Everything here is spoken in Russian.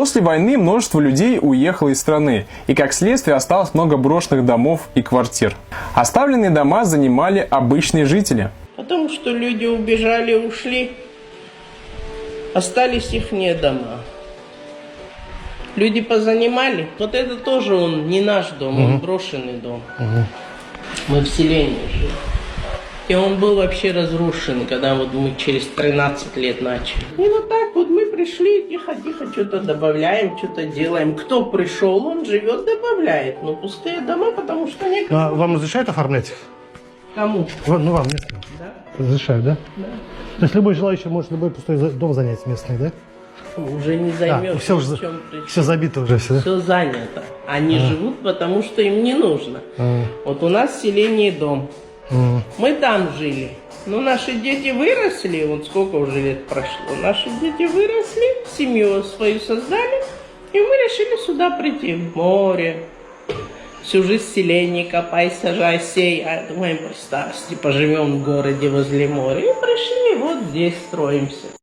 После войны множество людей уехало из страны, и как следствие осталось много брошенных домов и квартир. Оставленные дома занимали обычные жители. Потому что люди убежали, ушли, остались ихние дома. Люди позанимали. Вот это тоже он не наш дом, он брошенный дом. Мы в селении жили. И он был вообще разрушен, когда вот мы через 13 лет начали. И вот так вот мы пришли, тихо-тихо что-то добавляем, что-то делаем. Кто пришел, он живет, добавляет. Но пустые дома, потому что некому. А вам разрешают оформлять? Кому? Ну вам местным? Да. Разрешают, да? Да. То есть любой желающий может любой пустой дом занять местный, да? Уже не займешь. Все, уже, все забито уже, все, да? Все занято. Они живут, потому что им не нужно. Вот у нас в селении дом. Мы там жили. Но наши дети выросли, вот сколько уже лет прошло. Наши дети выросли, семью свою создали, и мы решили сюда прийти, в море. Всю жизнь в селении копай, сажай, сей. А думаем, при старости поживем в городе возле моря. И пришли, вот здесь строимся.